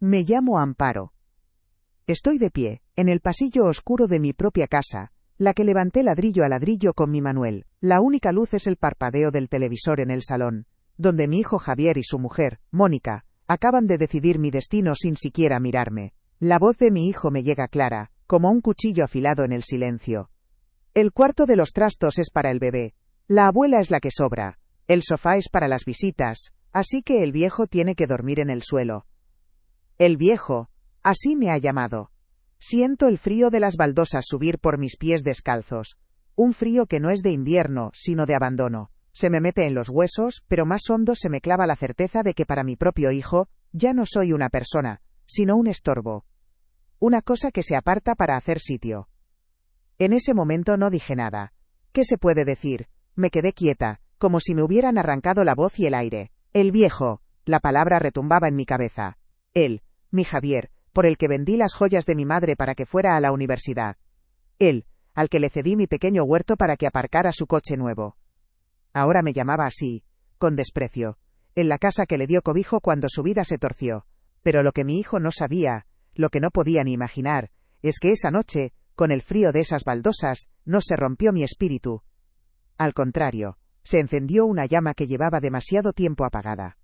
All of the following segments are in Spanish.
Me llamo Amparo. Estoy de pie, en el pasillo oscuro de mi propia casa, la que levanté ladrillo a ladrillo con mi Manuel. La única luz es el parpadeo del televisor en el salón, donde mi hijo Javier y su mujer, Mónica, acaban de decidir mi destino sin siquiera mirarme. La voz de mi hijo me llega clara, como un cuchillo afilado en el silencio. El cuarto de los trastos es para el bebé. La abuela es la que sobra. El sofá es para las visitas, así que el viejo tiene que dormir en el suelo. El viejo, así me ha llamado. Siento el frío de las baldosas subir por mis pies descalzos. Un frío que no es de invierno, sino de abandono. Se me mete en los huesos, pero más hondo se me clava la certeza de que para mi propio hijo, ya no soy una persona, sino un estorbo. Una cosa que se aparta para hacer sitio. En ese momento no dije nada. ¿Qué se puede decir? Me quedé quieta, como si me hubieran arrancado la voz y el aire. El viejo, la palabra retumbaba en mi cabeza. Él, mi Javier, por el que vendí las joyas de mi madre para que fuera a la universidad. Él, al que le cedí mi pequeño huerto para que aparcara su coche nuevo. Ahora me llamaba así, con desprecio, en la casa que le dio cobijo cuando su vida se torció. Pero lo que mi hijo no sabía, lo que no podía ni imaginar, es que esa noche, con el frío de esas baldosas, no se rompió mi espíritu. Al contrario, se encendió una llama que llevaba demasiado tiempo apagada.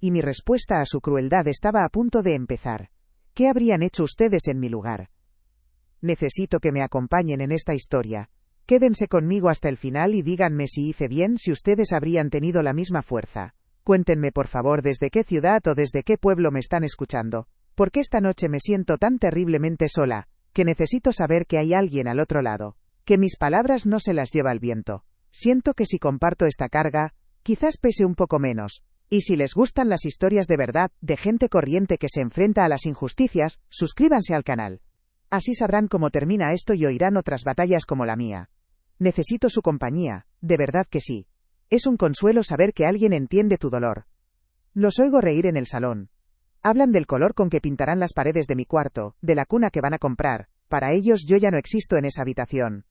Y mi respuesta a su crueldad estaba a punto de empezar. ¿Qué habrían hecho ustedes en mi lugar? Necesito que me acompañen en esta historia. Quédense conmigo hasta el final y díganme si hice bien, si ustedes habrían tenido la misma fuerza. Cuéntenme por favor desde qué ciudad o desde qué pueblo me están escuchando, porque esta noche me siento tan terriblemente sola, que necesito saber que hay alguien al otro lado, que mis palabras no se las lleva el viento. Siento que si comparto esta carga, quizás pese un poco menos. Y si les gustan las historias de verdad, de gente corriente que se enfrenta a las injusticias, suscríbanse al canal. Así sabrán cómo termina esto y oirán otras batallas como la mía. Necesito su compañía, de verdad que sí. Es un consuelo saber que alguien entiende tu dolor. Los oigo reír en el salón. Hablan del color con que pintarán las paredes de mi cuarto, de la cuna que van a comprar. Para ellos yo ya no existo en esa habitación.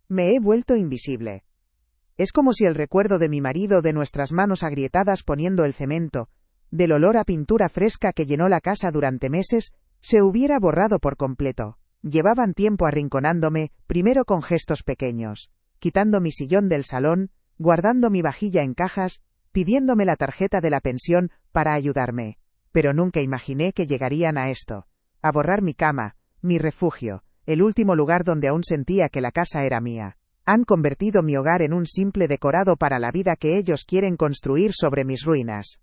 Me he vuelto invisible. Es como si el recuerdo de mi marido, de nuestras manos agrietadas poniendo el cemento, del olor a pintura fresca que llenó la casa durante meses, se hubiera borrado por completo. Llevaban tiempo arrinconándome, primero con gestos pequeños, quitando mi sillón del salón, guardando mi vajilla en cajas, pidiéndome la tarjeta de la pensión para ayudarme. Pero nunca imaginé que llegarían a esto, a borrar mi cama, mi refugio, el último lugar donde aún sentía que la casa era mía. Han convertido mi hogar en un simple decorado para la vida que ellos quieren construir sobre mis ruinas.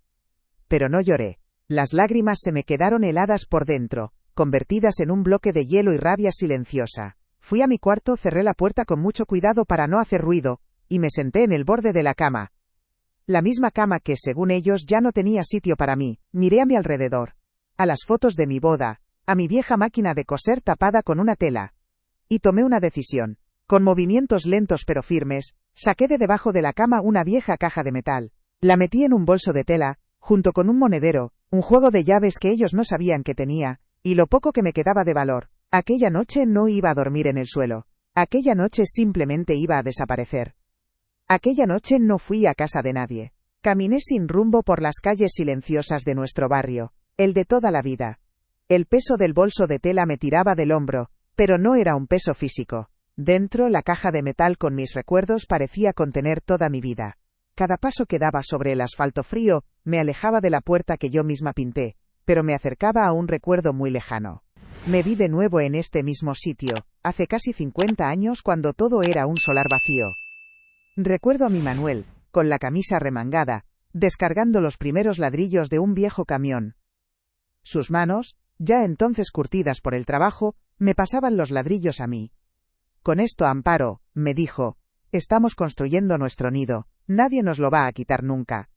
Pero no lloré. Las lágrimas se me quedaron heladas por dentro, convertidas en un bloque de hielo y rabia silenciosa. Fui a mi cuarto, cerré la puerta con mucho cuidado para no hacer ruido, y me senté en el borde de la cama. La misma cama que, según ellos, ya no tenía sitio para mí. Miré a mi alrededor. A las fotos de mi boda, a mi vieja máquina de coser tapada con una tela. Y tomé una decisión. Con movimientos lentos pero firmes, saqué de debajo de la cama una vieja caja de metal. La metí en un bolso de tela, junto con un monedero, un juego de llaves que ellos no sabían que tenía, y lo poco que me quedaba de valor. Aquella noche no iba a dormir en el suelo. Aquella noche simplemente iba a desaparecer. Aquella noche no fui a casa de nadie. Caminé sin rumbo por las calles silenciosas de nuestro barrio, el de toda la vida. El peso del bolso de tela me tiraba del hombro, pero no era un peso físico. Dentro, la caja de metal con mis recuerdos parecía contener toda mi vida. Cada paso que daba sobre el asfalto frío, me alejaba de la puerta que yo misma pinté, pero me acercaba a un recuerdo muy lejano. Me vi de nuevo en este mismo sitio, hace casi 50 años cuando todo era un solar vacío. Recuerdo a mi Manuel, con la camisa remangada, descargando los primeros ladrillos de un viejo camión. Sus manos, ya entonces curtidas por el trabajo, me pasaban los ladrillos a mí. Con esto, Amparo, me dijo, estamos construyendo nuestro nido, nadie nos lo va a quitar nunca.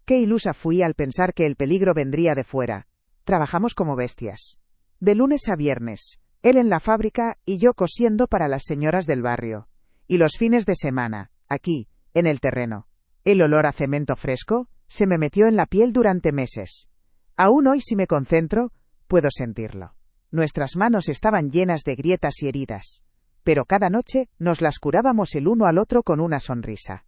Qué ilusa fui al pensar que el peligro vendría de fuera. Trabajamos como bestias. De lunes a viernes, él en la fábrica y yo cosiendo para las señoras del barrio. Y los fines de semana, aquí, en el terreno. El olor a cemento fresco se me metió en la piel durante meses. Aún hoy, si me concentro, puedo sentirlo. Nuestras manos estaban llenas de grietas y heridas. Pero cada noche nos las curábamos el uno al otro con una sonrisa.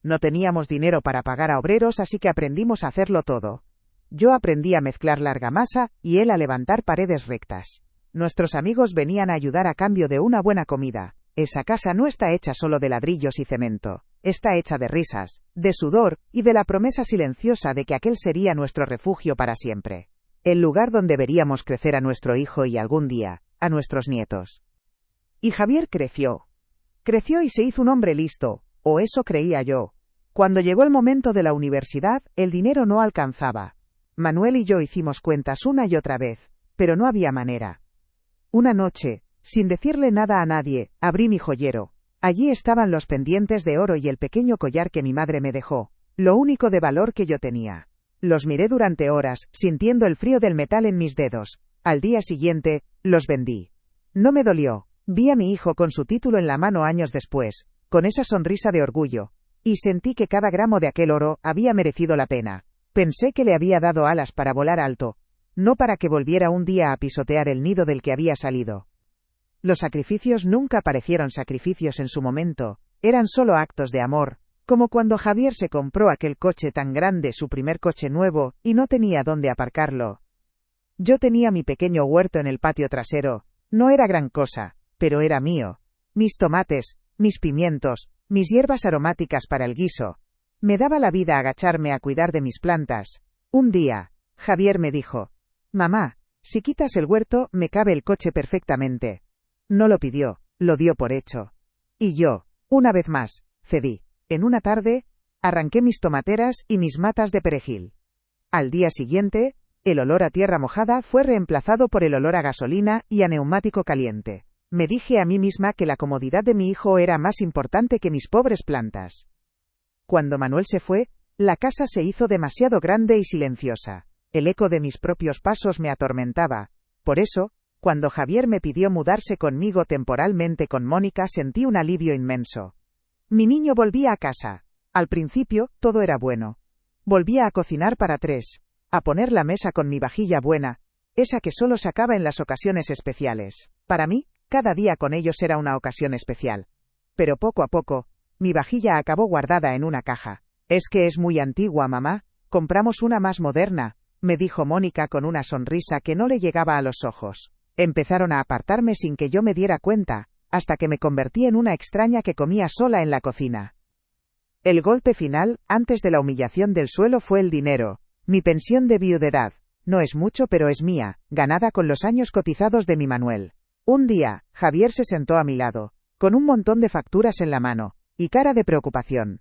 No teníamos dinero para pagar a obreros, así que aprendimos a hacerlo todo. Yo aprendí a mezclar la argamasa y él a levantar paredes rectas. Nuestros amigos venían a ayudar a cambio de una buena comida. Esa casa no está hecha solo de ladrillos y cemento. Está hecha de risas, de sudor y de la promesa silenciosa de que aquel sería nuestro refugio para siempre. El lugar donde veríamos crecer a nuestro hijo y algún día, a nuestros nietos. Y Javier creció. Creció y se hizo un hombre listo, o eso creía yo. Cuando llegó el momento de la universidad, el dinero no alcanzaba. Manuel y yo hicimos cuentas una y otra vez, pero no había manera. Una noche, sin decirle nada a nadie, abrí mi joyero. Allí estaban los pendientes de oro y el pequeño collar que mi madre me dejó, lo único de valor que yo tenía. Los miré durante horas, sintiendo el frío del metal en mis dedos. Al día siguiente, los vendí. No me dolió. Vi a mi hijo con su título en la mano años después, con esa sonrisa de orgullo, y sentí que cada gramo de aquel oro había merecido la pena. Pensé que le había dado alas para volar alto, no para que volviera un día a pisotear el nido del que había salido. Los sacrificios nunca parecieron sacrificios en su momento, eran solo actos de amor, como cuando Javier se compró aquel coche tan grande, su primer coche nuevo, y no tenía dónde aparcarlo. Yo tenía mi pequeño huerto en el patio trasero, no era gran cosa, pero era mío. Mis tomates, mis pimientos, mis hierbas aromáticas para el guiso. Me daba la vida agacharme a cuidar de mis plantas. Un día, Javier me dijo: «Mamá, si quitas el huerto, me cabe el coche perfectamente». No lo pidió, lo dio por hecho. Y yo, una vez más, cedí. En una tarde, arranqué mis tomateras y mis matas de perejil. Al día siguiente, el olor a tierra mojada fue reemplazado por el olor a gasolina y a neumático caliente. Me dije a mí misma que la comodidad de mi hijo era más importante que mis pobres plantas. Cuando Manuel se fue, la casa se hizo demasiado grande y silenciosa. El eco de mis propios pasos me atormentaba. Por eso, cuando Javier me pidió mudarse conmigo temporalmente con Mónica, sentí un alivio inmenso. Mi niño volvía a casa. Al principio, todo era bueno. Volvía a cocinar para 3, a poner la mesa con mi vajilla buena, esa que solo sacaba en las ocasiones especiales. Para mí, cada día con ellos era una ocasión especial. Pero poco a poco, mi vajilla acabó guardada en una caja. «Es que es muy antigua, mamá. Compramos una más moderna», me dijo Mónica con una sonrisa que no le llegaba a los ojos. Empezaron a apartarme sin que yo me diera cuenta, hasta que me convertí en una extraña que comía sola en la cocina. El golpe final, antes de la humillación del suelo, fue el dinero. Mi pensión de viudedad. No es mucho, pero es mía, ganada con los años cotizados de mi Manuel. Un día, Javier se sentó a mi lado, con un montón de facturas en la mano, y cara de preocupación.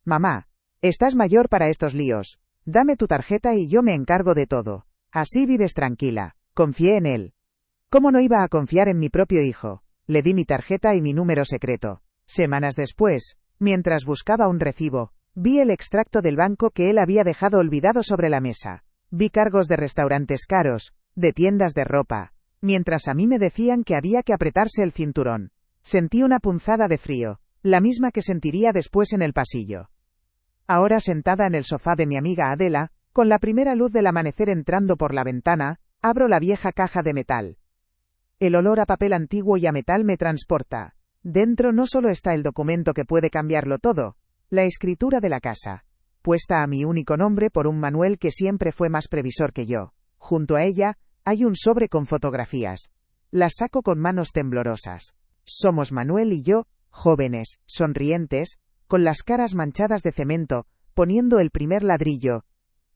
«Mamá, estás mayor para estos líos. Dame tu tarjeta y yo me encargo de todo. Así vives tranquila». Confié en él. ¿Cómo no iba a confiar en mi propio hijo? Le di mi tarjeta y mi número secreto. Semanas después, mientras buscaba un recibo, vi el extracto del banco que él había dejado olvidado sobre la mesa. Vi cargos de restaurantes caros, de tiendas de ropa, mientras a mí me decían que había que apretarse el cinturón. Sentí una punzada de frío, la misma que sentiría después en el pasillo. Ahora sentada en el sofá de mi amiga Adela, con la primera luz del amanecer entrando por la ventana, abro la vieja caja de metal. El olor a papel antiguo y a metal me transporta. Dentro no solo está el documento que puede cambiarlo todo, la escritura de la casa, puesta a mi único nombre por un Manuel que siempre fue más previsor que yo. Junto a ella, hay un sobre con fotografías. Las saco con manos temblorosas. Somos Manuel y yo, jóvenes, sonrientes, con las caras manchadas de cemento, poniendo el primer ladrillo.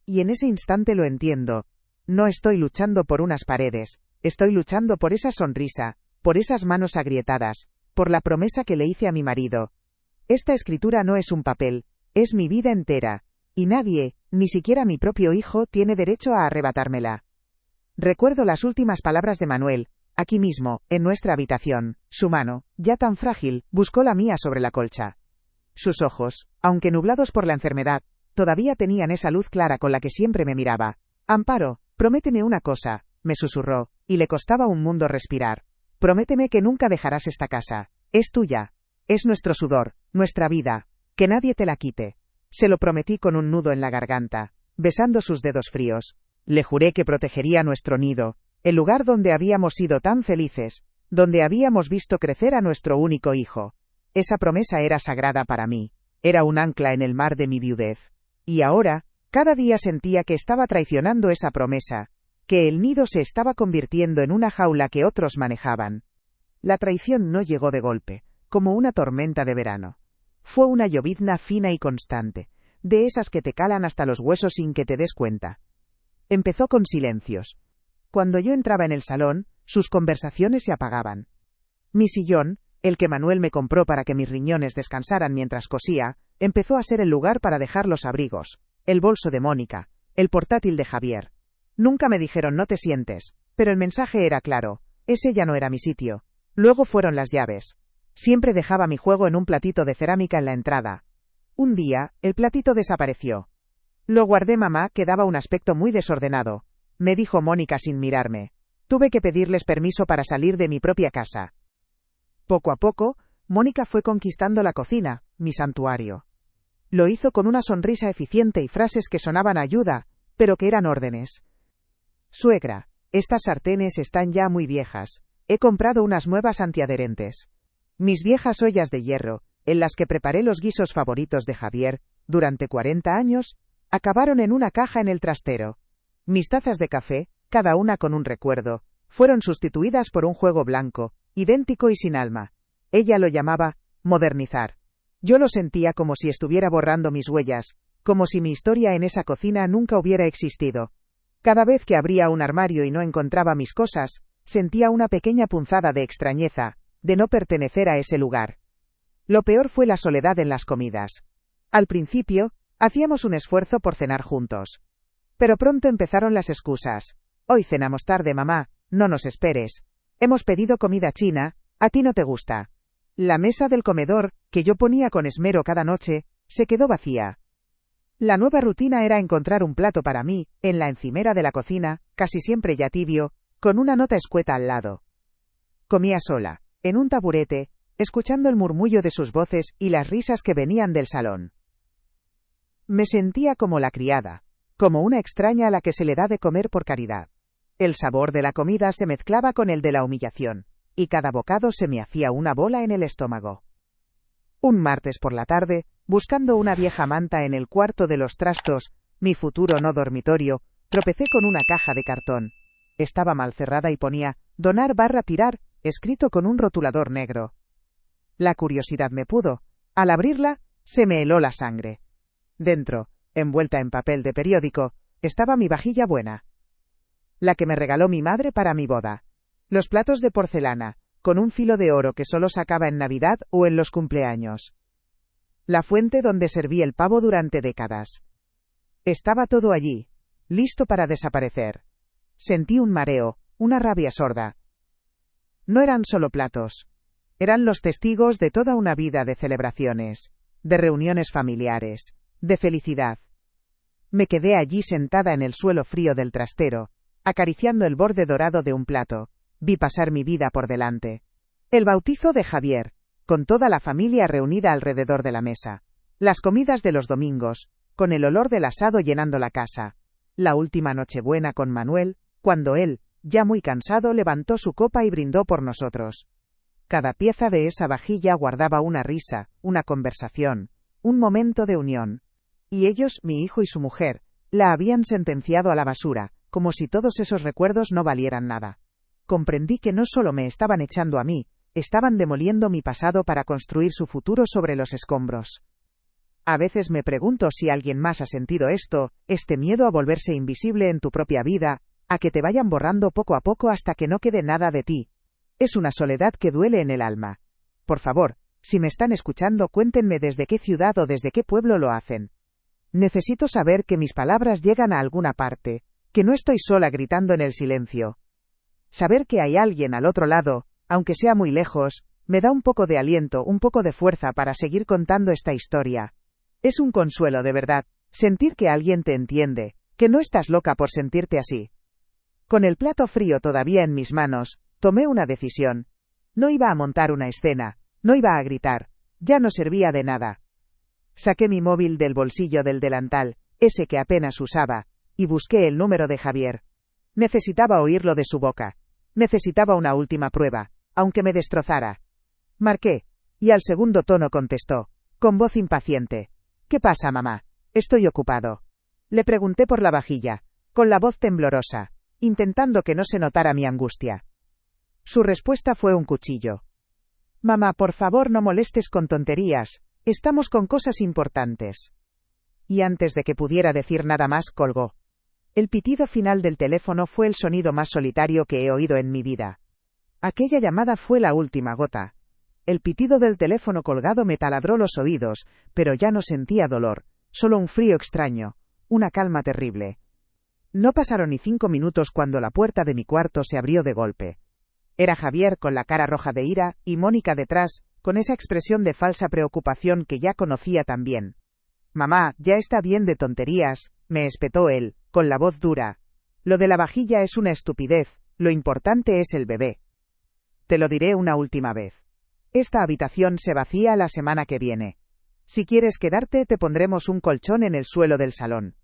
Y en ese instante lo entiendo. No estoy luchando por unas paredes, estoy luchando por esa sonrisa, por esas manos agrietadas, por la promesa que le hice a mi marido. Esta escritura no es un papel, es mi vida entera, y nadie, ni siquiera mi propio hijo, tiene derecho a arrebatármela. Recuerdo las últimas palabras de Manuel, aquí mismo, en nuestra habitación. Su mano, ya tan frágil, buscó la mía sobre la colcha. Sus ojos, aunque nublados por la enfermedad, todavía tenían esa luz clara con la que siempre me miraba. «Amparo, prométeme una cosa», me susurró, y le costaba un mundo respirar. «Prométeme que nunca dejarás esta casa. Es tuya. Es nuestro sudor, nuestra vida. Que nadie te la quite». Se lo prometí con un nudo en la garganta, besando sus dedos fríos. Le juré que protegería nuestro nido, el lugar donde habíamos sido tan felices, donde habíamos visto crecer a nuestro único hijo. Esa promesa era sagrada para mí. Era un ancla en el mar de mi viudez. Y ahora, Cada día sentía que estaba traicionando esa promesa, que el nido se estaba convirtiendo en una jaula que otros manejaban. La traición no llegó de golpe, como una tormenta de verano. Fue una llovizna fina y constante, de esas que te calan hasta los huesos sin que te des cuenta. Empezó con silencios. Cuando yo entraba en el salón, sus conversaciones se apagaban. Mi sillón, el que Manuel me compró para que mis riñones descansaran mientras cosía, empezó a ser el lugar para dejar los abrigos, el bolso de Mónica, el portátil de Javier. Nunca me dijeron no te sientes, pero el mensaje era claro, ese ya no era mi sitio. Luego fueron las llaves. Siempre dejaba mi juego en un platito de cerámica en la entrada. Un día, el platito desapareció. Lo guardé mamá, que daba un aspecto muy desordenado. Me dijo Mónica sin mirarme. Tuve que pedirles permiso para salir de mi propia casa. Poco a poco, Mónica fue conquistando la cocina, mi santuario. Lo hizo con una sonrisa eficiente y frases que sonaban a ayuda, pero que eran órdenes. Suegra, estas sartenes están ya muy viejas. He comprado unas nuevas antiadherentes. Mis viejas ollas de hierro, en las que preparé los guisos favoritos de Javier, durante 40 años, acabaron en una caja en el trastero. Mis tazas de café, cada una con un recuerdo, fueron sustituidas por un juego blanco, idéntico y sin alma. Ella lo llamaba modernizar. Yo lo sentía como si estuviera borrando mis huellas, como si mi historia en esa cocina nunca hubiera existido. Cada vez que abría un armario y no encontraba mis cosas, sentía una pequeña punzada de extrañeza, de no pertenecer a ese lugar. Lo peor fue la soledad en las comidas. Al principio, hacíamos un esfuerzo por cenar juntos. Pero pronto empezaron las excusas. Hoy cenamos tarde, mamá, no nos esperes. Hemos pedido comida china, a ti no te gusta. La mesa del comedor, que yo ponía con esmero cada noche, se quedó vacía. La nueva rutina era encontrar un plato para mí, en la encimera de la cocina, casi siempre ya tibio, con una nota escueta al lado. Comía sola, en un taburete, escuchando el murmullo de sus voces y las risas que venían del salón. Me sentía como la criada, como una extraña a la que se le da de comer por caridad. El sabor de la comida se mezclaba con el de la humillación, y cada bocado se me hacía una bola en el estómago. Un martes por la tarde, buscando una vieja manta en el cuarto de los trastos, mi futuro no dormitorio, tropecé con una caja de cartón. Estaba mal cerrada y ponía «donar/tirar», escrito con un rotulador negro. La curiosidad me pudo. Al abrirla, se me heló la sangre. Dentro, envuelta en papel de periódico, estaba mi vajilla buena. La que me regaló mi madre para mi boda. Los platos de porcelana, con un filo de oro que solo sacaba en Navidad o en los cumpleaños. La fuente donde serví el pavo durante décadas. Estaba todo allí, listo para desaparecer. Sentí un mareo, una rabia sorda. No eran solo platos. Eran los testigos de toda una vida de celebraciones, de reuniones familiares, de felicidad. Me quedé allí sentada en el suelo frío del trastero, acariciando el borde dorado de un plato. Vi pasar mi vida por delante. El bautizo de Javier, con toda la familia reunida alrededor de la mesa. Las comidas de los domingos, con el olor del asado llenando la casa. La última Nochebuena con Manuel, cuando él, ya muy cansado, levantó su copa y brindó por nosotros. Cada pieza de esa vajilla guardaba una risa, una conversación, un momento de unión. Y ellos, mi hijo y su mujer, la habían sentenciado a la basura, como si todos esos recuerdos no valieran nada. Comprendí que no solo me estaban echando a mí, estaban demoliendo mi pasado para construir su futuro sobre los escombros. A veces me pregunto si alguien más ha sentido esto, este miedo a volverse invisible en tu propia vida, a que te vayan borrando poco a poco hasta que no quede nada de ti. Es una soledad que duele en el alma. Por favor, si me están escuchando, cuéntenme desde qué ciudad o desde qué pueblo lo hacen. Necesito saber que mis palabras llegan a alguna parte, que no estoy sola gritando en el silencio. Saber que hay alguien al otro lado, aunque sea muy lejos, me da un poco de aliento, un poco de fuerza para seguir contando esta historia. Es un consuelo de verdad, sentir que alguien te entiende, que no estás loca por sentirte así. Con el plato frío todavía en mis manos, tomé una decisión. No iba a montar una escena, no iba a gritar, ya no servía de nada. Saqué mi móvil del bolsillo del delantal, ese que apenas usaba, y busqué el número de Javier. Necesitaba oírlo de su boca. Necesitaba una última prueba, aunque me destrozara. Marqué, y al segundo tono contestó, con voz impaciente. ¿Qué pasa, mamá? Estoy ocupado. Le pregunté por la vajilla, con la voz temblorosa, intentando que no se notara mi angustia. Su respuesta fue un cuchillo. Mamá, por favor no molestes con tonterías, estamos con cosas importantes. Y antes de que pudiera decir nada más, colgó. El pitido final del teléfono fue el sonido más solitario que he oído en mi vida. Aquella llamada fue la última gota. El pitido del teléfono colgado me taladró los oídos, pero ya no sentía dolor, solo un frío extraño, una calma terrible. No pasaron ni 5 minutos cuando la puerta de mi cuarto se abrió de golpe. Era Javier con la cara roja de ira, y Mónica detrás, con esa expresión de falsa preocupación que ya conocía tan bien. Mamá, ya está bien de tonterías, me espetó él, con la voz dura. Lo de la vajilla es una estupidez, lo importante es el bebé. Te lo diré una última vez. Esta habitación se vacía la semana que viene. Si quieres quedarte, te pondremos un colchón en el suelo del salón.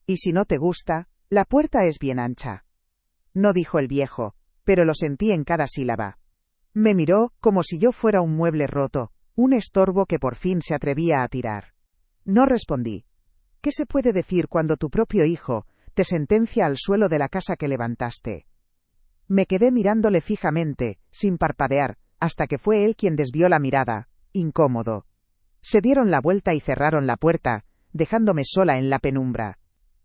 Y si no te gusta, la puerta es bien ancha. No dijo el viejo, pero lo sentí en cada sílaba. Me miró, como si yo fuera un mueble roto, un estorbo que por fin se atrevía a tirar. No respondí. ¿Qué se puede decir cuando tu propio hijo te sentencia al suelo de la casa que levantaste? Me quedé mirándole fijamente, sin parpadear, hasta que fue él quien desvió la mirada, incómodo. Se dieron la vuelta y cerraron la puerta, dejándome sola en la penumbra.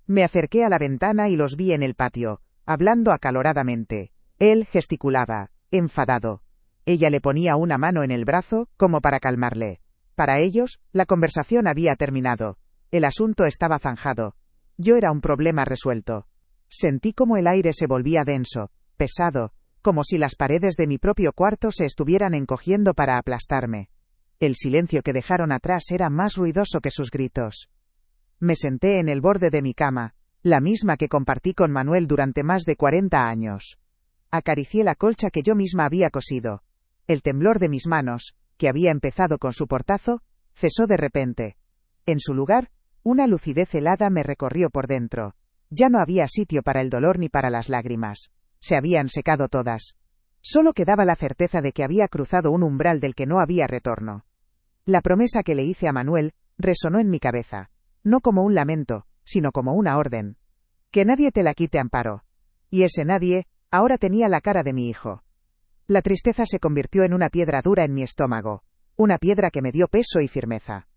Me acerqué a la ventana y los vi en el patio, hablando acaloradamente. Él gesticulaba, enfadado. Ella le ponía una mano en el brazo, como para calmarle. Para ellos, la conversación había terminado. El asunto estaba zanjado. Yo era un problema resuelto. Sentí como el aire se volvía denso, pesado, como si las paredes de mi propio cuarto se estuvieran encogiendo para aplastarme. El silencio que dejaron atrás era más ruidoso que sus gritos. Me senté en el borde de mi cama, la misma que compartí con Manuel durante más de 40 años. Acaricié la colcha que yo misma había cosido. El temblor de mis manos, que había empezado con su portazo, cesó de repente. En su lugar, una lucidez helada me recorrió por dentro. Ya no había sitio para el dolor ni para las lágrimas. Se habían secado todas. Solo quedaba la certeza de que había cruzado un umbral del que no había retorno. La promesa que le hice a Manuel resonó en mi cabeza, no como un lamento, sino como una orden. Que nadie te la quite, Amparo. Y ese nadie, ahora tenía la cara de mi hijo. La tristeza se convirtió en una piedra dura en mi estómago, una piedra que me dio peso y firmeza.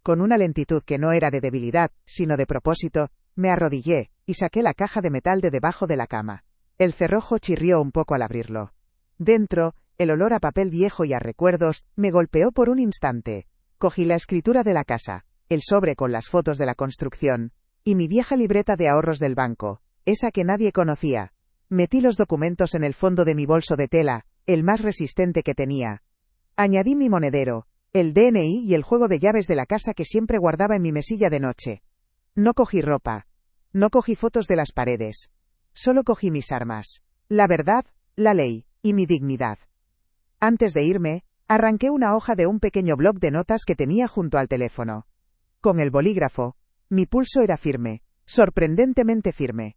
Con una lentitud que no era de debilidad, sino de propósito, me arrodillé, y saqué la caja de metal de debajo de la cama. El cerrojo chirrió un poco al abrirlo. Dentro, el olor a papel viejo y a recuerdos me golpeó por un instante. Cogí la escritura de la casa, el sobre con las fotos de la construcción, y mi vieja libreta de ahorros del banco, esa que nadie conocía. Metí los documentos en el fondo de mi bolso de tela, el más resistente que tenía. Añadí mi monedero, el DNI y el juego de llaves de la casa que siempre guardaba en mi mesilla de noche. No cogí ropa. No cogí fotos de las paredes. Solo cogí mis armas. La verdad, la ley, y mi dignidad. Antes de irme, arranqué una hoja de un pequeño bloc de notas que tenía junto al teléfono. Con el bolígrafo, mi pulso era firme, sorprendentemente firme.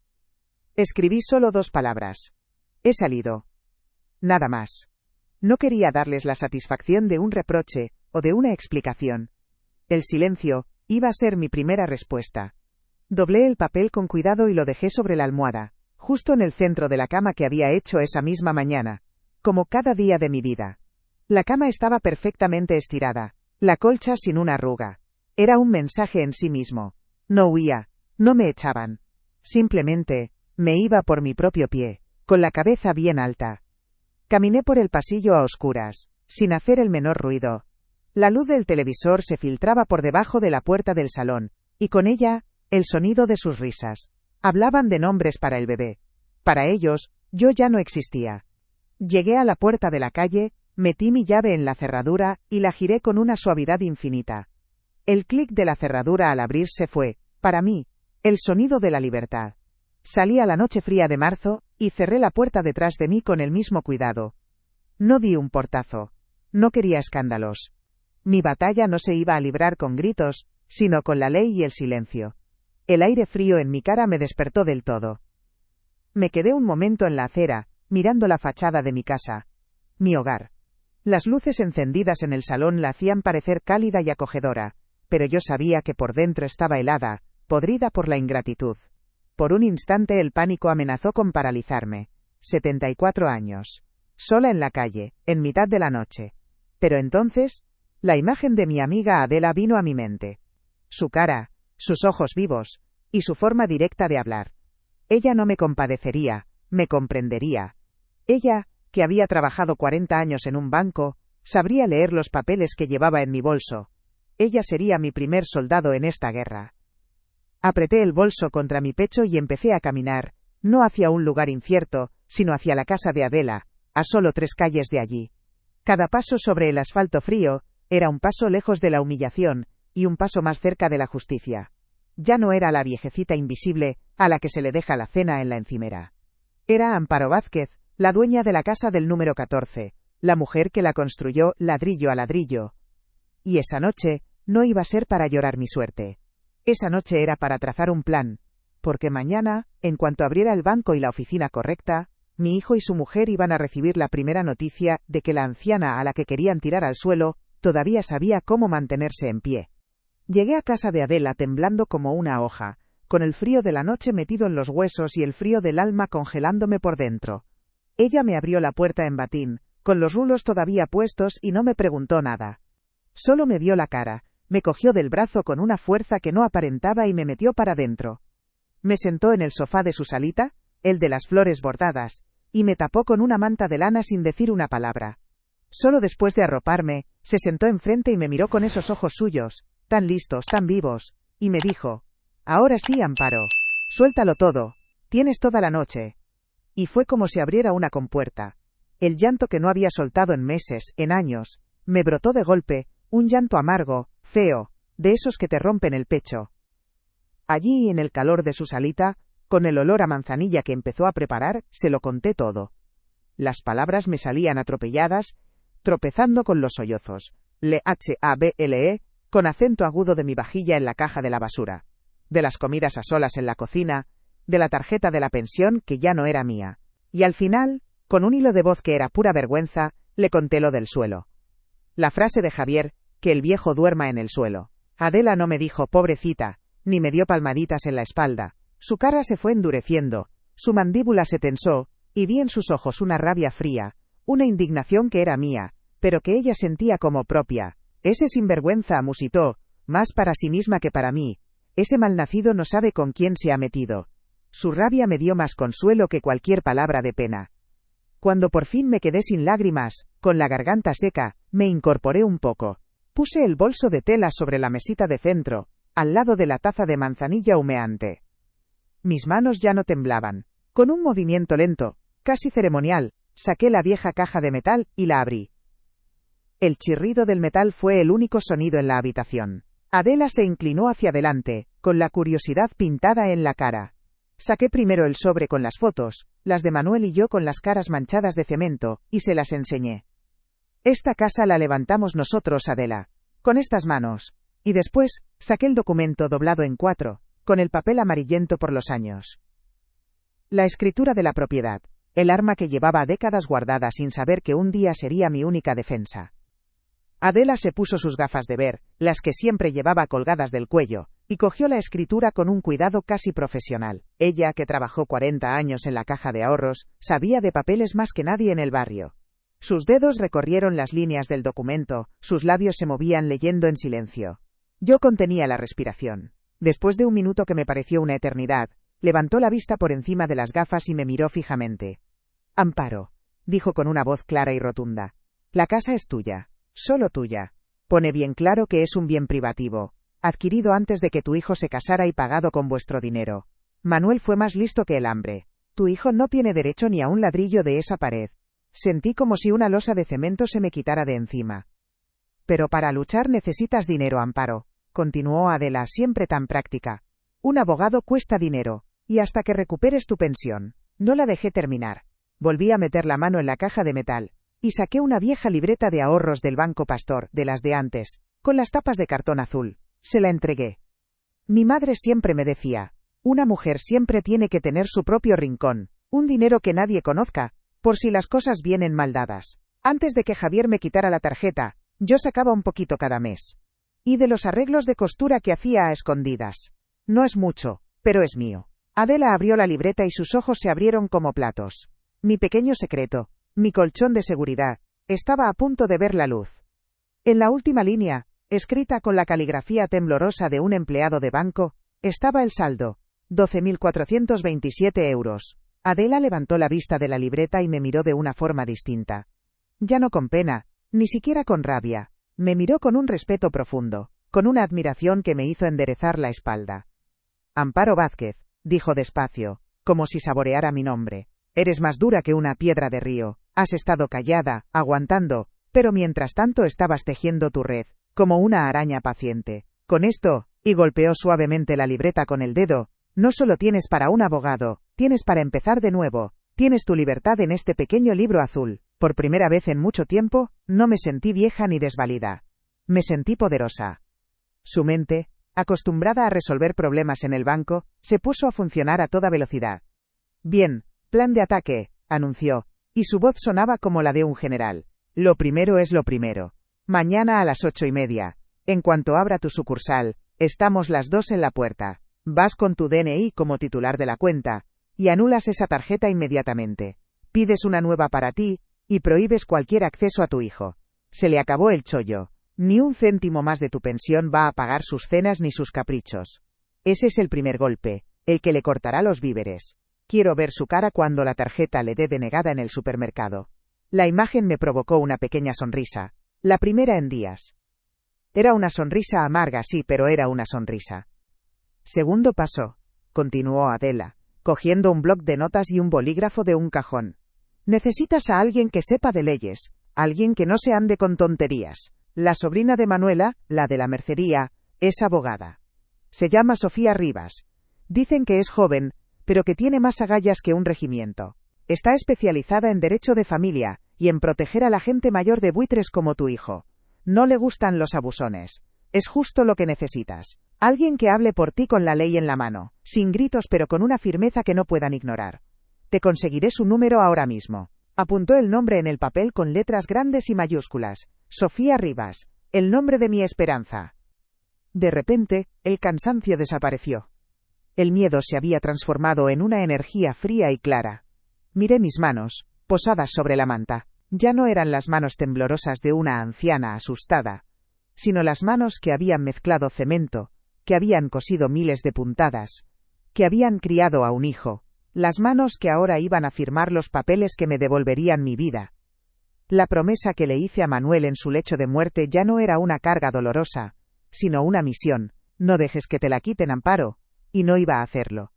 Escribí solo 2 palabras. He salido. Nada más. No quería darles la satisfacción de un reproche, o de una explicación. El silencio iba a ser mi primera respuesta. Doblé el papel con cuidado y lo dejé sobre la almohada, justo en el centro de la cama que había hecho esa misma mañana, como cada día de mi vida. La cama estaba perfectamente estirada, la colcha sin una arruga. Era un mensaje en sí mismo. No huía, no me echaban. Simplemente, me iba por mi propio pie, con la cabeza bien alta. Caminé por el pasillo a oscuras, sin hacer el menor ruido. La luz del televisor se filtraba por debajo de la puerta del salón, y con ella, el sonido de sus risas. Hablaban de nombres para el bebé. Para ellos, yo ya no existía. Llegué a la puerta de la calle, metí mi llave en la cerradura, y la giré con una suavidad infinita. El clic de la cerradura al abrirse fue, para mí, el sonido de la libertad. Salí a la noche fría de marzo, y cerré la puerta detrás de mí con el mismo cuidado. No di un portazo. No quería escándalos. Mi batalla no se iba a librar con gritos, sino con la ley y el silencio. El aire frío en mi cara me despertó del todo. Me quedé un momento en la acera, mirando la fachada de mi casa. Mi hogar. Las luces encendidas en el salón la hacían parecer cálida y acogedora, pero yo sabía que por dentro estaba helada, podrida por la ingratitud. Por un instante el pánico amenazó con paralizarme. 74 años. Sola en la calle, en mitad de la noche. Pero entonces, la imagen de mi amiga Adela vino a mi mente. Su cara, sus ojos vivos, y su forma directa de hablar. Ella no me compadecería, me comprendería. Ella, que había trabajado 40 años en un banco, sabría leer los papeles que llevaba en mi bolso. Ella sería mi primer soldado en esta guerra. Apreté el bolso contra mi pecho y empecé a caminar, no hacia un lugar incierto, sino hacia la casa de Adela, a solo 3 calles de allí. Cada paso sobre el asfalto frío era un paso lejos de la humillación y un paso más cerca de la justicia. Ya no era la viejecita invisible a la que se le deja la cena en la encimera. Era Amparo Vázquez, la dueña de la casa del número 14, la mujer que la construyó ladrillo a ladrillo. Y esa noche no iba a ser para llorar mi suerte. Esa noche era para trazar un plan, porque mañana, en cuanto abriera el banco y la oficina correcta, mi hijo y su mujer iban a recibir la primera noticia de que la anciana a la que querían tirar al suelo todavía sabía cómo mantenerse en pie. Llegué a casa de Adela temblando como una hoja, con el frío de la noche metido en los huesos y el frío del alma congelándome por dentro. Ella me abrió la puerta en batín, con los rulos todavía puestos y no me preguntó nada. Solo me vio la cara, me cogió del brazo con una fuerza que no aparentaba y me metió para dentro. Me sentó en el sofá de su salita, el de las flores bordadas, y me tapó con una manta de lana sin decir una palabra. Solo después de arroparme, se sentó enfrente y me miró con esos ojos suyos, tan listos, tan vivos, y me dijo: «Ahora sí, Amparo. Suéltalo todo. Tienes toda la noche». Y fue como si abriera una compuerta. El llanto que no había soltado en meses, en años, me brotó de golpe, un llanto amargo, feo, de esos que te rompen el pecho. Allí, en el calor de su salita, con el olor a manzanilla que empezó a preparar, se lo conté todo. Las palabras me salían atropelladas, tropezando con los sollozos. L-H-A-B-L-E, con acento agudo de mi vajilla en la caja de la basura. De las comidas a solas en la cocina, de la tarjeta de la pensión que ya no era mía. Y al final, con un hilo de voz que era pura vergüenza, le conté lo del suelo. La frase de Javier, que el viejo duerma en el suelo. Adela no me dijo pobrecita, ni me dio palmaditas en la espalda. Su cara se fue endureciendo, su mandíbula se tensó, y vi en sus ojos una rabia fría, una indignación que era mía, pero que ella sentía como propia. Ese sinvergüenza, musitó, más para sí misma que para mí. Ese malnacido no sabe con quién se ha metido. Su rabia me dio más consuelo que cualquier palabra de pena. Cuando por fin me quedé sin lágrimas, con la garganta seca, me incorporé un poco. Puse el bolso de tela sobre la mesita de centro, al lado de la taza de manzanilla humeante. Mis manos ya no temblaban. Con un movimiento lento, casi ceremonial, saqué la vieja caja de metal y la abrí. El chirrido del metal fue el único sonido en la habitación. Adela se inclinó hacia adelante, con la curiosidad pintada en la cara. Saqué primero el sobre con las fotos, las de Manuel y yo con las caras manchadas de cemento, y se las enseñé. Esta casa la levantamos nosotros, Adela, con estas manos. Y después, saqué el documento doblado en 4, con el papel amarillento por los años. La escritura de la propiedad, el arma que llevaba décadas guardada sin saber que un día sería mi única defensa. Adela se puso sus gafas de ver, las que siempre llevaba colgadas del cuello, y cogió la escritura con un cuidado casi profesional. Ella, que trabajó 40 años en la caja de ahorros, sabía de papeles más que nadie en el barrio. Sus dedos recorrieron las líneas del documento, sus labios se movían leyendo en silencio. Yo contenía la respiración. Después de un minuto que me pareció una eternidad, levantó la vista por encima de las gafas y me miró fijamente. «Amparo», dijo con una voz clara y rotunda, «la casa es tuya. Solo tuya. Pone bien claro que es un bien privativo, adquirido antes de que tu hijo se casara y pagado con vuestro dinero. Manuel fue más listo que el hambre. Tu hijo no tiene derecho ni a un ladrillo de esa pared». Sentí como si una losa de cemento se me quitara de encima. «Pero para luchar necesitas dinero, Amparo», continuó Adela, siempre tan práctica. «Un abogado cuesta dinero, y hasta que recuperes tu pensión». No la dejé terminar. Volví a meter la mano en la caja de metal. Y saqué una vieja libreta de ahorros del Banco Pastor, de las de antes, con las tapas de cartón azul. Se la entregué. Mi madre siempre me decía, una mujer siempre tiene que tener su propio rincón, un dinero que nadie conozca, por si las cosas vienen mal dadas. Antes de que Javier me quitara la tarjeta, yo sacaba un poquito cada mes. Y de los arreglos de costura que hacía a escondidas. No es mucho, pero es mío. Adela abrió la libreta y sus ojos se abrieron como platos. Mi pequeño secreto, mi colchón de seguridad, estaba a punto de ver la luz. En la última línea, escrita con la caligrafía temblorosa de un empleado de banco, estaba el saldo: 12.427 euros. Adela levantó la vista de la libreta y me miró de una forma distinta. Ya no con pena, ni siquiera con rabia. Me miró con un respeto profundo, con una admiración que me hizo enderezar la espalda. Amparo Vázquez, dijo despacio, como si saboreara mi nombre. Eres más dura que una piedra de río. Has estado callada, aguantando, pero mientras tanto estabas tejiendo tu red, como una araña paciente. Con esto, y golpeó suavemente la libreta con el dedo, no solo tienes para un abogado, tienes para empezar de nuevo, tienes tu libertad en este pequeño libro azul. Por primera vez en mucho tiempo, no me sentí vieja ni desvalida. Me sentí poderosa. Su mente, acostumbrada a resolver problemas en el banco, se puso a funcionar a toda velocidad. Bien, plan de ataque, anunció, y su voz sonaba como la de un general. Lo primero es lo primero. Mañana a las 8:30, en cuanto abra tu sucursal, estamos las dos en la puerta. Vas con tu DNI como titular de la cuenta, y anulas esa tarjeta inmediatamente. Pides una nueva para ti, y prohíbes cualquier acceso a tu hijo. Se le acabó el chollo. Ni un céntimo más de tu pensión va a pagar sus cenas ni sus caprichos. Ese es el primer golpe, el que le cortará los víveres. Quiero ver su cara cuando la tarjeta le dé denegada en el supermercado. La imagen me provocó una pequeña sonrisa, la primera en días. Era una sonrisa amarga, sí, pero era una sonrisa. Segundo paso, continuó Adela, cogiendo un bloc de notas y un bolígrafo de un cajón. Necesitas a alguien que sepa de leyes, alguien que no se ande con tonterías. La sobrina de Manuela, la de la mercería, es abogada. Se llama Sofía Rivas. Dicen que es joven, pero que tiene más agallas que un regimiento. Está especializada en derecho de familia, y en proteger a la gente mayor de buitres como tu hijo. No le gustan los abusones. Es justo lo que necesitas. Alguien que hable por ti con la ley en la mano, sin gritos pero con una firmeza que no puedan ignorar. Te conseguiré su número ahora mismo. Apuntó el nombre en el papel con letras grandes y mayúsculas. Sofía Rivas, el nombre de mi esperanza. De repente, el cansancio desapareció. El miedo se había transformado en una energía fría y clara. Miré mis manos, posadas sobre la manta. Ya no eran las manos temblorosas de una anciana asustada, sino las manos que habían mezclado cemento, que habían cosido miles de puntadas, que habían criado a un hijo. Las manos que ahora iban a firmar los papeles que me devolverían mi vida. La promesa que le hice a Manuel en su lecho de muerte ya no era una carga dolorosa, sino una misión. No dejes que te la quiten, Amparo. Y no iba a hacerlo.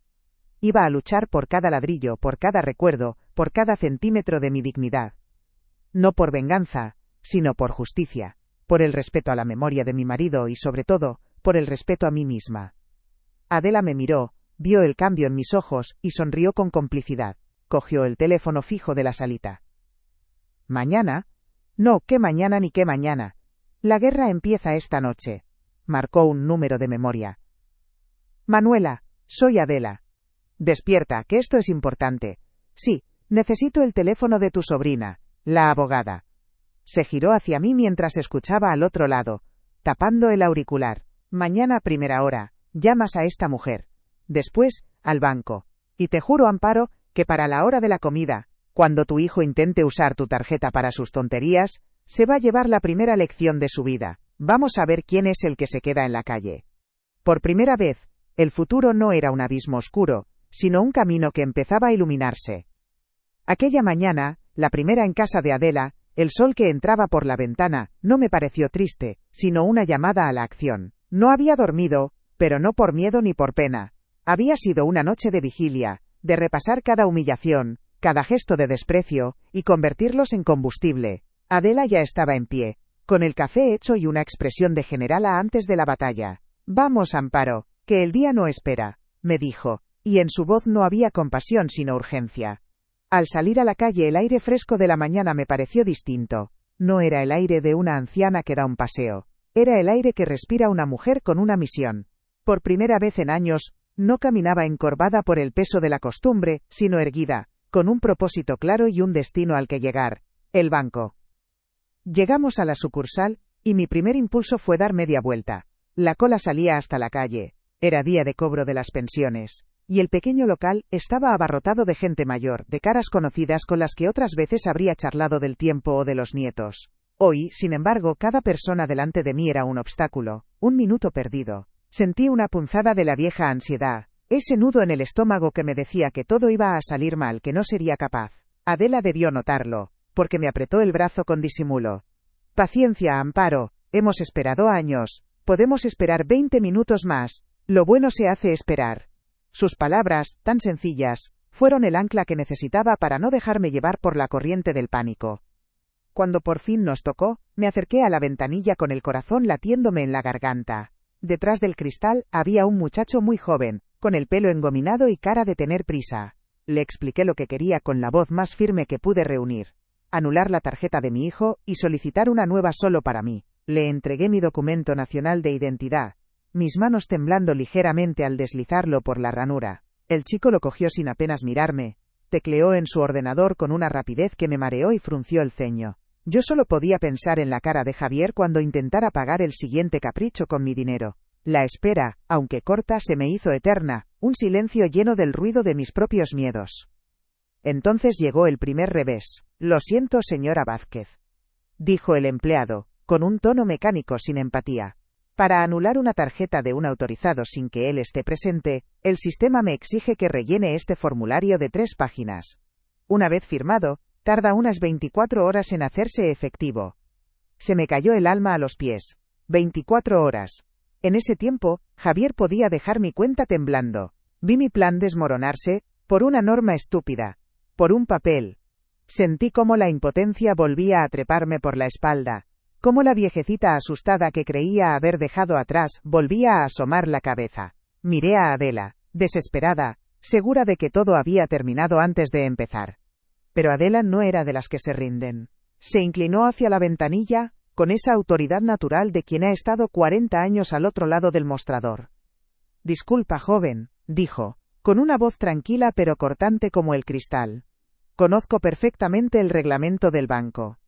Iba a luchar por cada ladrillo, por cada recuerdo, por cada centímetro de mi dignidad. No por venganza, sino por justicia, por el respeto a la memoria de mi marido y, sobre todo, por el respeto a mí misma. Adela me miró, vio el cambio en mis ojos y sonrió con complicidad. Cogió el teléfono fijo de la salita. ¿Mañana? No, qué mañana ni qué mañana. La guerra empieza esta noche. Marcó un número de memoria. Manuela, soy Adela. Despierta, que esto es importante. Sí, necesito el teléfono de tu sobrina, la abogada. Se giró hacia mí mientras escuchaba al otro lado, tapando el auricular. Mañana a primera hora, llamas a esta mujer. Después, al banco. Y te juro, Amparo, que para la hora de la comida, cuando tu hijo intente usar tu tarjeta para sus tonterías, se va a llevar la primera lección de su vida. Vamos a ver quién es el que se queda en la calle. Por primera vez, el futuro no era un abismo oscuro, sino un camino que empezaba a iluminarse. Aquella mañana, la primera en casa de Adela, el sol que entraba por la ventana, no me pareció triste, sino una llamada a la acción. No había dormido, pero no por miedo ni por pena. Había sido una noche de vigilia, de repasar cada humillación, cada gesto de desprecio, y convertirlos en combustible. Adela ya estaba en pie, con el café hecho y una expresión de generala antes de la batalla. Vamos, Amparo, que el día no espera, me dijo, y en su voz no había compasión sino urgencia. Al salir a la calle el aire fresco de la mañana me pareció distinto. No era el aire de una anciana que da un paseo. Era el aire que respira una mujer con una misión. Por primera vez en años, no caminaba encorvada por el peso de la costumbre, sino erguida, con un propósito claro y un destino al que llegar: el banco. Llegamos a la sucursal, y mi primer impulso fue dar media vuelta. La cola salía hasta la calle. Era día de cobro de las pensiones, y el pequeño local estaba abarrotado de gente mayor, de caras conocidas con las que otras veces habría charlado del tiempo o de los nietos. Hoy, sin embargo, cada persona delante de mí era un obstáculo, un minuto perdido. Sentí una punzada de la vieja ansiedad, ese nudo en el estómago que me decía que todo iba a salir mal, que no sería capaz. Adela debió notarlo, porque me apretó el brazo con disimulo. Paciencia, Amparo, hemos esperado años, podemos esperar 20 minutos más, lo bueno se hace esperar. Sus palabras, tan sencillas, fueron el ancla que necesitaba para no dejarme llevar por la corriente del pánico. Cuando por fin nos tocó, me acerqué a la ventanilla con el corazón latiéndome en la garganta. Detrás del cristal había un muchacho muy joven, con el pelo engominado y cara de tener prisa. Le expliqué lo que quería con la voz más firme que pude reunir. Anular la tarjeta de mi hijo y solicitar una nueva solo para mí. Le entregué mi documento nacional de identidad, mis manos temblando ligeramente al deslizarlo por la ranura. El chico lo cogió sin apenas mirarme. Tecleó en su ordenador con una rapidez que me mareó y frunció el ceño. Yo solo podía pensar en la cara de Javier cuando intentara pagar el siguiente capricho con mi dinero. La espera, aunque corta, se me hizo eterna, un silencio lleno del ruido de mis propios miedos. Entonces llegó el primer revés. Lo siento, señora Vázquez, dijo el empleado, con un tono mecánico sin empatía. Para anular una tarjeta de un autorizado sin que él esté presente, el sistema me exige que rellene este formulario de 3 páginas. Una vez firmado, tarda unas 24 horas en hacerse efectivo. Se me cayó el alma a los pies. 24 horas. En ese tiempo, Javier podía dejar mi cuenta temblando. Vi mi plan desmoronarse, por una norma estúpida. Por un papel. Sentí cómo la impotencia volvía a treparme por la espalda. Cómo la viejecita asustada que creía haber dejado atrás volvía a asomar la cabeza. Miré a Adela, desesperada, segura de que todo había terminado antes de empezar. Pero Adela no era de las que se rinden. Se inclinó hacia la ventanilla, con esa autoridad natural de quien ha estado 40 años al otro lado del mostrador. Disculpa, joven, dijo, con una voz tranquila pero cortante como el cristal. Conozco perfectamente el reglamento del banco.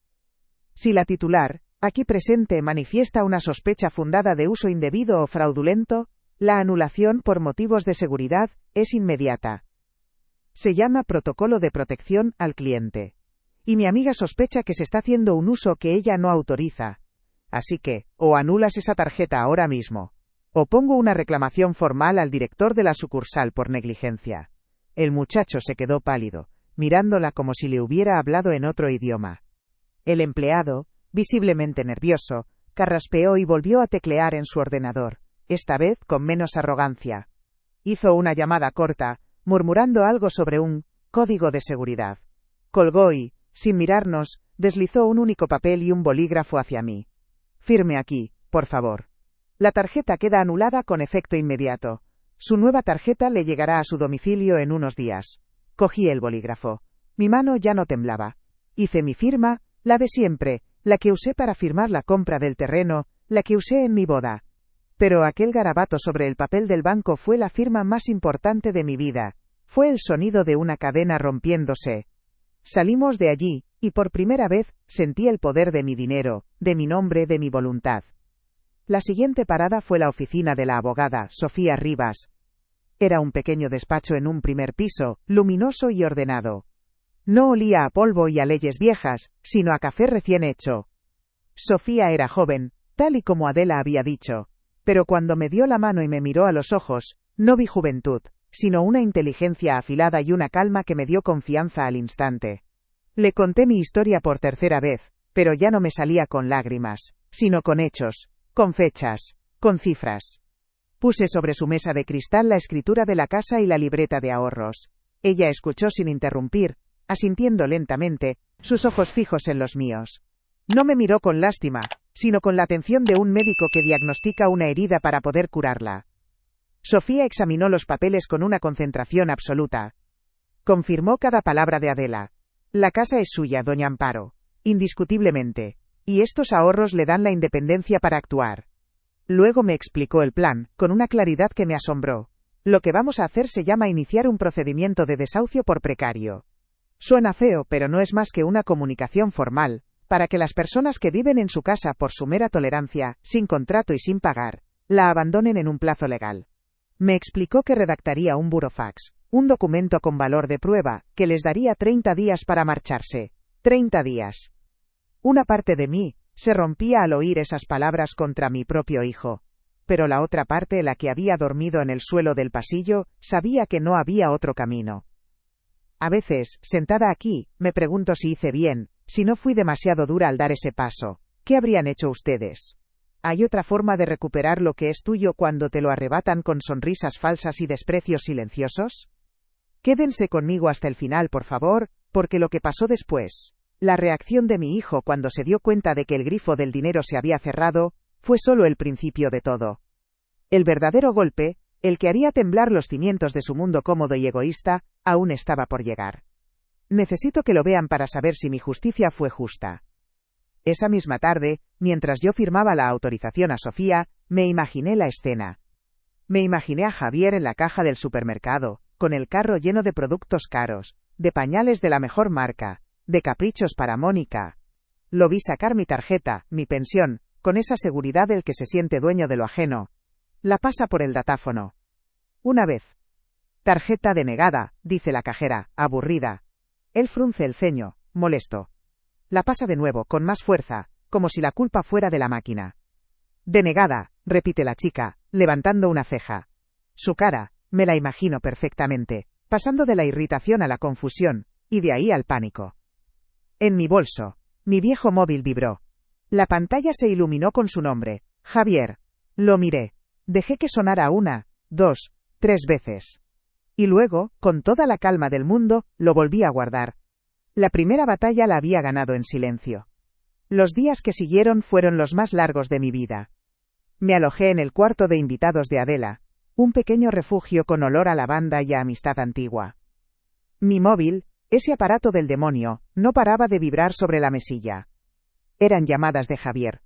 Si la titular, aquí presente, manifiesta una sospecha fundada de uso indebido o fraudulento, la anulación por motivos de seguridad es inmediata. Se llama protocolo de protección al cliente. Y mi amiga sospecha que se está haciendo un uso que ella no autoriza. Así que, o anulas esa tarjeta ahora mismo, o pongo una reclamación formal al director de la sucursal por negligencia. El muchacho se quedó pálido, mirándola como si le hubiera hablado en otro idioma. El empleado, visiblemente nervioso, carraspeó y volvió a teclear en su ordenador, esta vez con menos arrogancia. Hizo una llamada corta, murmurando algo sobre un código de seguridad. Colgó y, sin mirarnos, deslizó un único papel y un bolígrafo hacia mí. Firme aquí, por favor. La tarjeta queda anulada con efecto inmediato. Su nueva tarjeta le llegará a su domicilio en unos días. Cogí el bolígrafo. Mi mano ya no temblaba. Hice mi firma, la de siempre, la que usé para firmar la compra del terreno, la que usé en mi boda. Pero aquel garabato sobre el papel del banco fue la firma más importante de mi vida. Fue el sonido de una cadena rompiéndose. Salimos de allí, y por primera vez, sentí el poder de mi dinero, de mi nombre, de mi voluntad. La siguiente parada fue la oficina de la abogada, Sofía Rivas. Era un pequeño despacho en un primer piso, luminoso y ordenado. No olía a polvo y a leyes viejas, sino a café recién hecho. Sofía era joven, tal y como Adela había dicho. Pero cuando me dio la mano y me miró a los ojos, no vi juventud, sino una inteligencia afilada y una calma que me dio confianza al instante. Le conté mi historia por tercera vez, pero ya no me salía con lágrimas, sino con hechos, con fechas, con cifras. Puse sobre su mesa de cristal la escritura de la casa y la libreta de ahorros. Ella escuchó sin interrumpir, asintiendo lentamente, sus ojos fijos en los míos. No me miró con lástima, sino con la atención de un médico que diagnostica una herida para poder curarla. Sofía examinó los papeles con una concentración absoluta. Confirmó cada palabra de Adela. La casa es suya, doña Amparo. Indiscutiblemente. Y estos ahorros le dan la independencia para actuar. Luego me explicó el plan, con una claridad que me asombró. Lo que vamos a hacer se llama iniciar un procedimiento de desahucio por precario. Suena feo, pero no es más que una comunicación formal, para que las personas que viven en su casa por su mera tolerancia, sin contrato y sin pagar, la abandonen en un plazo legal. Me explicó que redactaría un burofax, un documento con valor de prueba, que les daría 30 días para marcharse. 30 días. Una parte de mí se rompía al oír esas palabras contra mi propio hijo, pero la otra parte, la que había dormido en el suelo del pasillo, sabía que no había otro camino. A veces, sentada aquí, me pregunto si hice bien, si no fui demasiado dura al dar ese paso. ¿Qué habrían hecho ustedes? ¿Hay otra forma de recuperar lo que es tuyo cuando te lo arrebatan con sonrisas falsas y desprecios silenciosos? Quédense conmigo hasta el final, por favor, porque lo que pasó después, la reacción de mi hijo cuando se dio cuenta de que el grifo del dinero se había cerrado, fue solo el principio de todo. El verdadero golpe, el que haría temblar los cimientos de su mundo cómodo y egoísta, aún estaba por llegar. Necesito que lo vean para saber si mi justicia fue justa. Esa misma tarde, mientras yo firmaba la autorización a Sofía, me imaginé la escena. Me imaginé a Javier en la caja del supermercado, con el carro lleno de productos caros, de pañales de la mejor marca, de caprichos para Mónica. Lo vi sacar mi tarjeta, mi pensión, con esa seguridad del que se siente dueño de lo ajeno. La pasa por el datáfono. Una vez. Tarjeta denegada, dice la cajera, aburrida. Él frunce el ceño, molesto. La pasa de nuevo, con más fuerza, como si la culpa fuera de la máquina. Denegada, repite la chica, levantando una ceja. Su cara, me la imagino perfectamente, pasando de la irritación a la confusión, y de ahí al pánico. En mi bolso, mi viejo móvil vibró. La pantalla se iluminó con su nombre, Javier. Lo miré. Dejé que sonara 1, 2, 3 veces. Y luego, con toda la calma del mundo, lo volví a guardar. La primera batalla la había ganado en silencio. Los días que siguieron fueron los más largos de mi vida. Me alojé en el cuarto de invitados de Adela, un pequeño refugio con olor a lavanda y a amistad antigua. Mi móvil, ese aparato del demonio, no paraba de vibrar sobre la mesilla. Eran llamadas de Javier.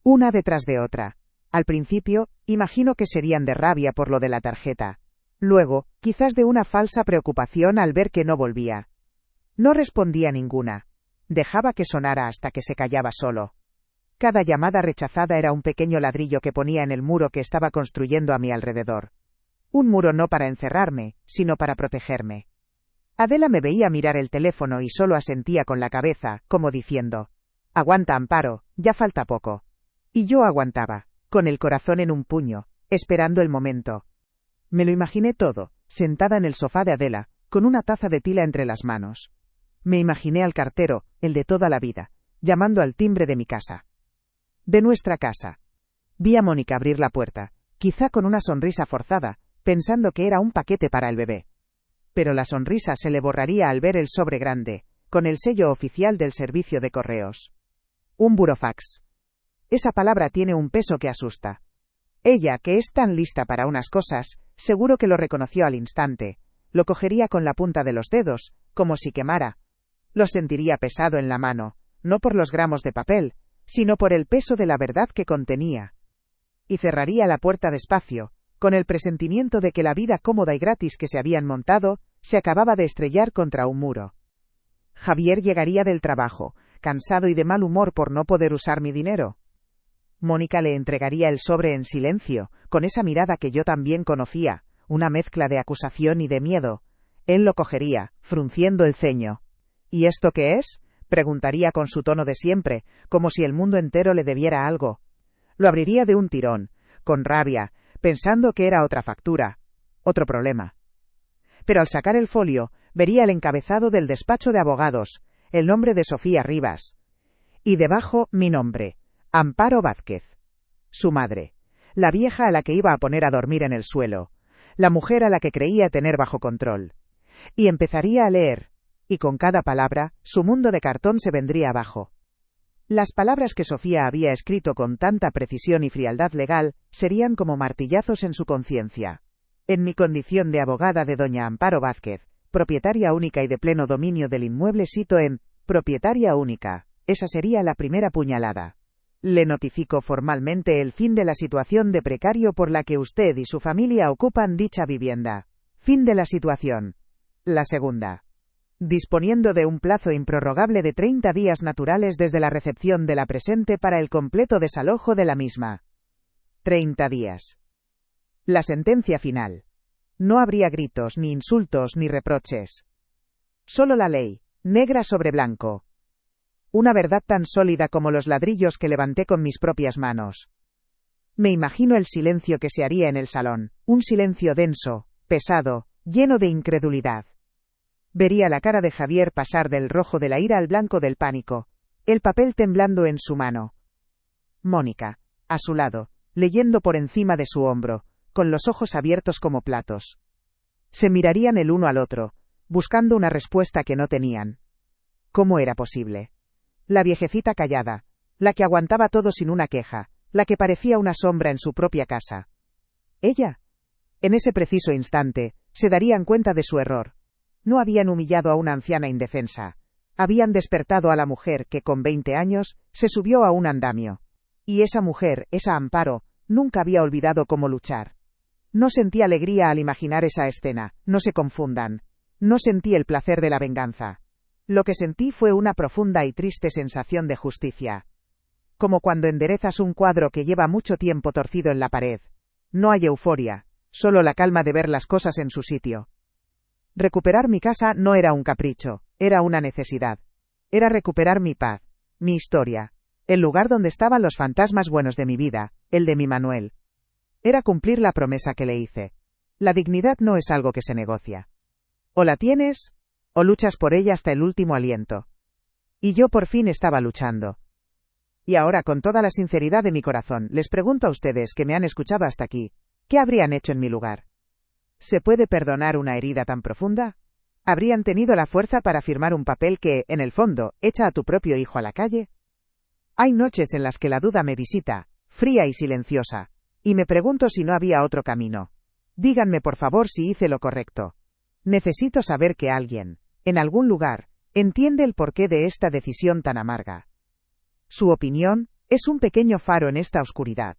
Una detrás de otra. Al principio, imagino que serían de rabia por lo de la tarjeta. Luego, quizás de una falsa preocupación al ver que no volvía. No respondía ninguna. Dejaba que sonara hasta que se callaba solo. Cada llamada rechazada era un pequeño ladrillo que ponía en el muro que estaba construyendo a mi alrededor. Un muro no para encerrarme, sino para protegerme. Adela me veía mirar el teléfono y solo asentía con la cabeza, como diciendo: «Aguanta, Amparo, ya falta poco». Y yo aguantaba, con el corazón en un puño, esperando el momento. Me lo imaginé todo, sentada en el sofá de Adela, con una taza de tila entre las manos. Me imaginé al cartero, el de toda la vida, llamando al timbre de mi casa. De nuestra casa. Vi a Mónica abrir la puerta, quizá con una sonrisa forzada, pensando que era un paquete para el bebé. Pero la sonrisa se le borraría al ver el sobre grande, con el sello oficial del servicio de correos. Un burofax. Esa palabra tiene un peso que asusta. Ella, que es tan lista para unas cosas, seguro que lo reconoció al instante. Lo cogería con la punta de los dedos, como si quemara. Lo sentiría pesado en la mano, no por los gramos de papel, sino por el peso de la verdad que contenía. Y cerraría la puerta despacio, con el presentimiento de que la vida cómoda y gratis que se habían montado, se acababa de estrellar contra un muro. Javier llegaría del trabajo, cansado y de mal humor por no poder usar mi dinero. Mónica le entregaría el sobre en silencio, con esa mirada que yo también conocía, una mezcla de acusación y de miedo. Él lo cogería, frunciendo el ceño. ¿Y esto qué es?, preguntaría con su tono de siempre, como si el mundo entero le debiera algo. Lo abriría de un tirón, con rabia, pensando que era otra factura, otro problema. Pero al sacar el folio, vería el encabezado del despacho de abogados, el nombre de Sofía Rivas. Y debajo, mi nombre, Amparo Vázquez. Su madre, la vieja a la que iba a poner a dormir en el suelo, la mujer a la que creía tener bajo control. Y empezaría a leer, y con cada palabra, su mundo de cartón se vendría abajo. Las palabras que Sofía había escrito con tanta precisión y frialdad legal, serían como martillazos en su conciencia. En mi condición de abogada de doña Amparo Vázquez, propietaria única y de pleno dominio del inmueble sito en propietaria única, esa sería la primera puñalada. Le notifico formalmente el fin de la situación de precario por la que usted y su familia ocupan dicha vivienda. Fin de la situación. La segunda. Disponiendo de un plazo improrrogable de 30 días naturales desde la recepción de la presente para el completo desalojo de la misma. 30 días. La sentencia final. No habría gritos, ni insultos, ni reproches. Solo la ley, negra sobre blanco. Una verdad tan sólida como los ladrillos que levanté con mis propias manos. Me imagino el silencio que se haría en el salón, un silencio denso, pesado, lleno de incredulidad. Vería la cara de Javier pasar del rojo de la ira al blanco del pánico, el papel temblando en su mano. Mónica, a su lado, leyendo por encima de su hombro, con los ojos abiertos como platos. Se mirarían el uno al otro, buscando una respuesta que no tenían. ¿Cómo era posible? La viejecita callada, la que aguantaba todo sin una queja, la que parecía una sombra en su propia casa. ¿Ella? En ese preciso instante, se darían cuenta de su error. No habían humillado a una anciana indefensa. Habían despertado a la mujer que, con 20 años, se subió a un andamio. Y esa mujer, esa Amparo, nunca había olvidado cómo luchar. No sentí alegría al imaginar esa escena, no se confundan. No sentí el placer de la venganza. Lo que sentí fue una profunda y triste sensación de justicia. Como cuando enderezas un cuadro que lleva mucho tiempo torcido en la pared. No hay euforia, solo la calma de ver las cosas en su sitio. Recuperar mi casa no era un capricho, era una necesidad. Era recuperar mi paz, mi historia, el lugar donde estaban los fantasmas buenos de mi vida, el de mi Manuel. Era cumplir la promesa que le hice. La dignidad no es algo que se negocia. O la tienes, o luchas por ella hasta el último aliento. Y yo por fin estaba luchando. Y ahora, con toda la sinceridad de mi corazón, les pregunto a ustedes que me han escuchado hasta aquí, ¿qué habrían hecho en mi lugar? ¿Se puede perdonar una herida tan profunda? ¿Habrían tenido la fuerza para firmar un papel que, en el fondo, echa a tu propio hijo a la calle? Hay noches en las que la duda me visita, fría y silenciosa, y me pregunto si no había otro camino. Díganme por favor si hice lo correcto. Necesito saber que alguien, en algún lugar, entiende el porqué de esta decisión tan amarga. Su opinión es un pequeño faro en esta oscuridad.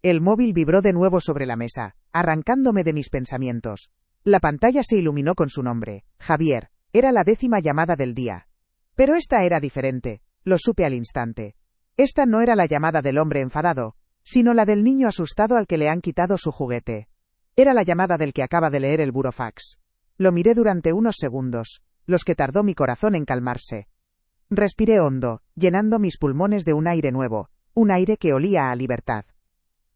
El móvil vibró de nuevo sobre la mesa, arrancándome de mis pensamientos. La pantalla se iluminó con su nombre, Javier. Era la 10ª llamada del día. Pero esta era diferente, lo supe al instante. Esta no era la llamada del hombre enfadado, sino la del niño asustado al que le han quitado su juguete. Era la llamada del que acaba de leer el burofax. Lo miré durante unos segundos, los que tardó mi corazón en calmarse. Respiré hondo, llenando mis pulmones de un aire nuevo, un aire que olía a libertad.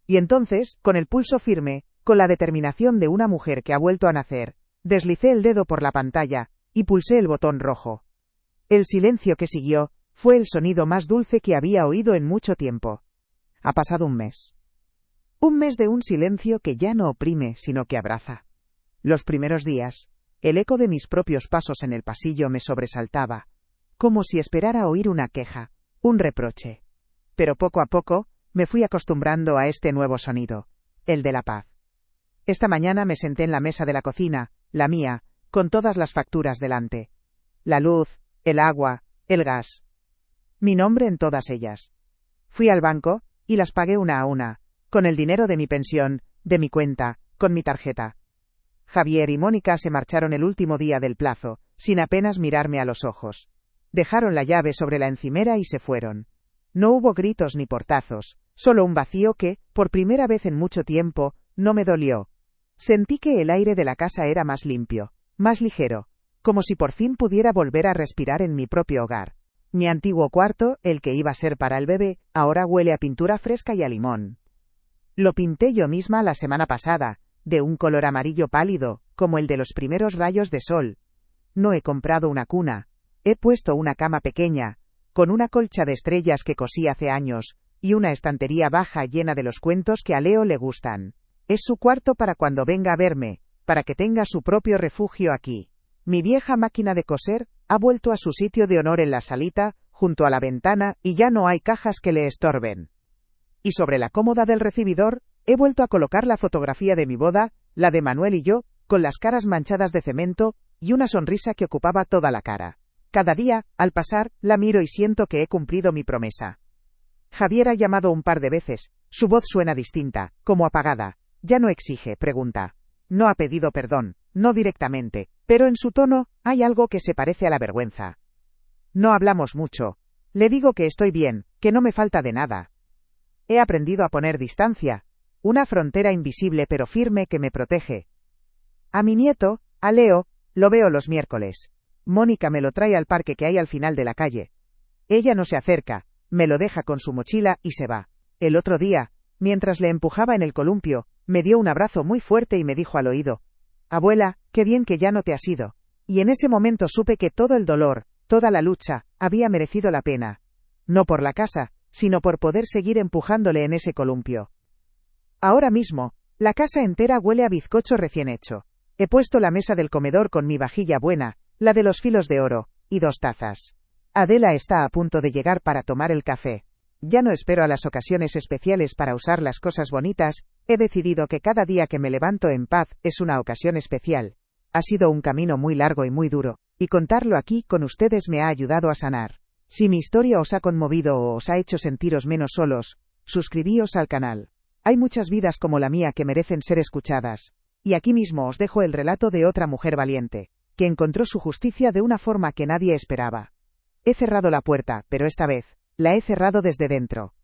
Y entonces, con el pulso firme, con la determinación de una mujer que ha vuelto a nacer, deslicé el dedo por la pantalla, y pulsé el botón rojo. El silencio que siguió, fue el sonido más dulce que había oído en mucho tiempo. Ha pasado un mes. Un mes de un silencio que ya no oprime, sino que abraza. Los primeros días, el eco de mis propios pasos en el pasillo me sobresaltaba, como si esperara oír una queja, un reproche. Pero poco a poco, me fui acostumbrando a este nuevo sonido, el de la paz. Esta mañana me senté en la mesa de la cocina, la mía, con todas las facturas delante. La luz, el agua, el gas. Mi nombre en todas ellas. Fui al banco, y las pagué una a una, con el dinero de mi pensión, de mi cuenta, con mi tarjeta. Javier y Mónica se marcharon el último día del plazo, sin apenas mirarme a los ojos. Dejaron la llave sobre la encimera y se fueron. No hubo gritos ni portazos, solo un vacío que, por primera vez en mucho tiempo, no me dolió. Sentí que el aire de la casa era más limpio, más ligero, como si por fin pudiera volver a respirar en mi propio hogar. Mi antiguo cuarto, el que iba a ser para el bebé, ahora huele a pintura fresca y a limón. Lo pinté yo misma la semana pasada, de un color amarillo pálido, como el de los primeros rayos de sol. No he comprado una cuna. He puesto una cama pequeña, con una colcha de estrellas que cosí hace años, y una estantería baja llena de los cuentos que a Leo le gustan. Es su cuarto para cuando venga a verme, para que tenga su propio refugio aquí. Mi vieja máquina de coser ha vuelto a su sitio de honor en la salita, junto a la ventana, y ya no hay cajas que le estorben. Y sobre la cómoda del recibidor, he vuelto a colocar la fotografía de mi boda, la de Manuel y yo, con las caras manchadas de cemento, y una sonrisa que ocupaba toda la cara. Cada día, al pasar, la miro y siento que he cumplido mi promesa. Javier ha llamado un par de veces, su voz suena distinta, como apagada. Ya no exige, pregunta. No ha pedido perdón, no directamente, pero en su tono, hay algo que se parece a la vergüenza. No hablamos mucho. Le digo que estoy bien, que no me falta de nada. He aprendido a poner distancia. una frontera invisible pero firme que me protege. A mi nieto, a Leo, lo veo los miércoles. Mónica me lo trae al parque que hay al final de la calle. Ella no se acerca, me lo deja con su mochila y se va. El otro día, mientras le empujaba en el columpio, me dio un abrazo muy fuerte y me dijo al oído: «Abuela, qué bien que ya no te has ido». Y en ese momento supe que todo el dolor, toda la lucha, había merecido la pena. No por la casa, sino por poder seguir empujándole en ese columpio. Ahora mismo, la casa entera huele a bizcocho recién hecho. He puesto la mesa del comedor con mi vajilla buena, la de los filos de oro, y 2 tazas. Adela está a punto de llegar para tomar el café. Ya no espero a las ocasiones especiales para usar las cosas bonitas, he decidido que cada día que me levanto en paz es una ocasión especial. Ha sido un camino muy largo y muy duro, y contarlo aquí con ustedes me ha ayudado a sanar. Si mi historia os ha conmovido o os ha hecho sentiros menos solos, suscribíos al canal. Hay muchas vidas como la mía que merecen ser escuchadas. Y aquí mismo os dejo el relato de otra mujer valiente, que encontró su justicia de una forma que nadie esperaba. He cerrado la puerta, pero esta vez, la he cerrado desde dentro.